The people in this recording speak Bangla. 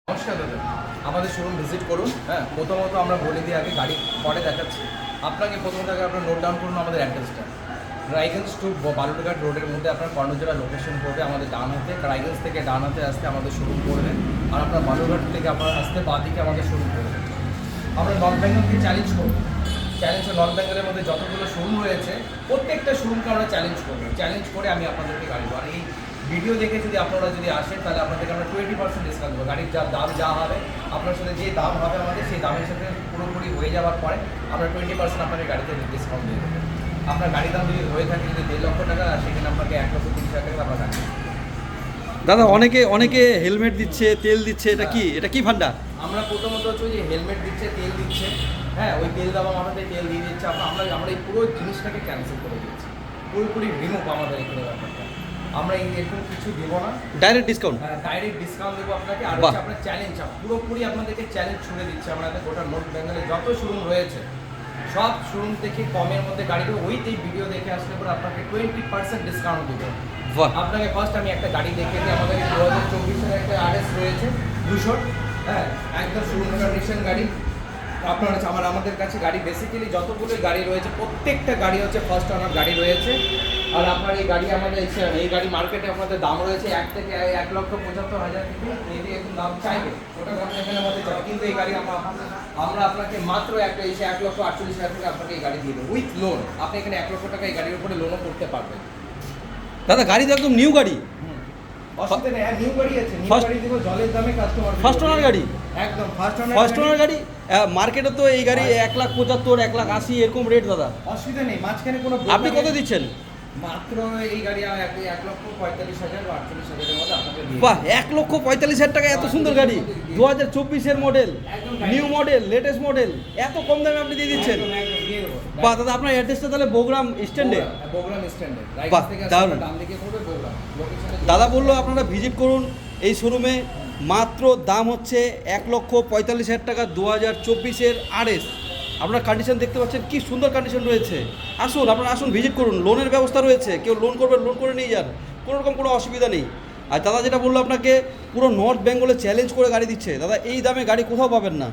নমস্কার দাদা, আমাদের শোরুম ভিজিট করুন। হ্যাঁ, প্রথমত আমরা বলে দিই, আগে গাড়ি পরে দেখাচ্ছি। আপনাকে প্রথমত আগে আপনার নোট ডাউন করুন আমাদের অ্যাড্রেসটা। রায়গঞ্জ টু বালুরঘাট রোডের মধ্যে আপনার কর্ণজোড়া লোকেশন পড়বে। আমাদের ডান হাতে, রায়গঞ্জ থেকে ডান হাতে আসতে আমাদের শোরুম করবেন, আর আপনার বালুরঘাট থেকে আপনার আসতে বাঁ দিকে আমাদের শোরুম করবেন। আমরা নর্থ বেঙ্গলকে চ্যালেঞ্জ করব। নর্থ বেঙ্গলের মধ্যে যতগুলো শোরুম রয়েছে প্রত্যেকটা শোরুমকে আমরা চ্যালেঞ্জ করবো। চ্যালেঞ্জ করে আমি আপনাদেরকে গাড়ি দেবো। আর এই ভিডিও দেখে যদি আপনারা আসেন, তাহলে আপনাদেরকে আমরা 20% ডিসকাউন্ট দেবো। গাড়ির দাম যা হবে, আপনার সাথে যে দাম হবে আমাদের, সেই দামের সাথে পুরোপুরি হয়ে যাওয়ার পরে আমরা 20% আপনাকে গাড়িতে ডিসকাউন্ট দিয়ে দেবো। আপনার গাড়ির দাম যদি হয়ে থাকে যদি 1.5 লক্ষ টাকা, সেখানে আপনাকে 1,30,000 টাকা আমরা রাখবো। দাদা, অনেকে হেলমেট দিচ্ছে, তেল দিচ্ছে, এটা কি ফান্ডা? আমরা প্রথমত হচ্ছে যে হেলমেট দিচ্ছে, তেল দিচ্ছে। হ্যাঁ, ওই তেল দেওয়া আমাদের তেল দিয়ে দিচ্ছে। আমরা এই পুরো জিনিসটাকে ক্যান্সেল করে দিচ্ছি, পুরোপুরি রিমুভ আমাদের এখানে ব্যাপারটা। আমরা এরকম কিছু দেবো না, ডাইরেক্ট ডিসকাউন্ট। হ্যাঁ, ডাইরেক্ট ডিসকাউন্ট দেবো আপনাকে। আর হচ্ছে আপনার চ্যালেঞ্জ, পুরোপুরি আপনাদেরকে চ্যালেঞ্জ ছুড়ে দিচ্ছে। আমাদের গোটা নর্থ বেঙ্গলে যত শোরুম রয়েছে, সব শোরুম থেকে কমের মধ্যে গাড়ি দেবো। এই ভিডিও দেখে আসলে পরে আপনাকে 20% ডিসকাউন্ট দেবো। আপনাকে ফার্স্ট আমি একটা গাড়ি দেখে দিই। আমাদের 2024-এর একটা RS রয়েছে 200। হ্যাঁ, একদম শোরুম কন্ডিশন গাড়ি। আপনার হচ্ছে আমাদের কাছে গাড়ি বেসিক্যালি যতগুলো গাড়ি রয়েছে, প্রত্যেকটা গাড়ি হচ্ছে ফার্স্ট ওনার গাড়ি রয়েছে। আর আপনার এই গাড়ি আমাদের এই গাড়ি মার্কেটে আপনাদের দাম রয়েছে 1,75,000 থেকে যদি এখন দাম চাইবে ওটা আপনি এখানে আমাদের চাই। কিন্তু এই গাড়ি আমরা আপনাকে মাত্র 1,48,000 থেকে আপনাকে এই গাড়ি দিয়ে দেবো উইথ লোন। আপনি এখানে 1 লক্ষ টাকা এই গাড়ির উপরে লোনও করতে পারবেন। দাদা, গাড়ি তো একদম নিউ গাড়ি। অসুবিধা নেই, নিউ গাড়ি আছে। নিউ গাড়ি দেবো জলের দামে কাস্টমার। ফার্স্ট ওনার গাড়ি, একদম ফার্স্ট ওনার গাড়ি। মার্কেটে তো এই গাড়ি 1,75,000, 1,80,000 এরকম রেট দাদা। অসুবিধা নেই, মাঝখানে কোনো আপনি কত দিচ্ছেন? মাত্র এই গাড়ি 1,45,000 বা 48,000 এর মধ্যে আপনাকে দিয়ে। বাহ, 1,45,000 টাকা এত সুন্দর গাড়ি, 2024-এর model, new model, latest model, এত কম দামে আপনি দিয়ে দিচ্ছেন। বাহ দাদা, আপনার অ্যাড্রেসটা তাহলে বগুড়াম স্ট্যান্ডে? বগুড়াম স্ট্যান্ডে, বাহ, দারুণ। ডান দিকে পড়বে বগুড়াম। দাদা বললো আপনারা ভিজিট করুন এই শোরুমে। মাত্র দাম হচ্ছে 1,45,000 টাকা 2024-এর RS। আপনার কন্ডিশন দেখতে পাচ্ছেন, কি সুন্দর কন্ডিশন রয়েছে। আপনারা আসুন, ভিজিট করুন। লোনের ব্যবস্থা রয়েছে, কেউ লোন করবেন, লোন করে নিয়ে যান, কোনো রকম কোনো অসুবিধা নেই। আর দাদা যেটা বললো আপনাকে, পুরো নর্থ বেঙ্গলে চ্যালেঞ্জ করে গাড়ি দিচ্ছে। দাদা, এই দামে গাড়ি কোথাও পাবেন না।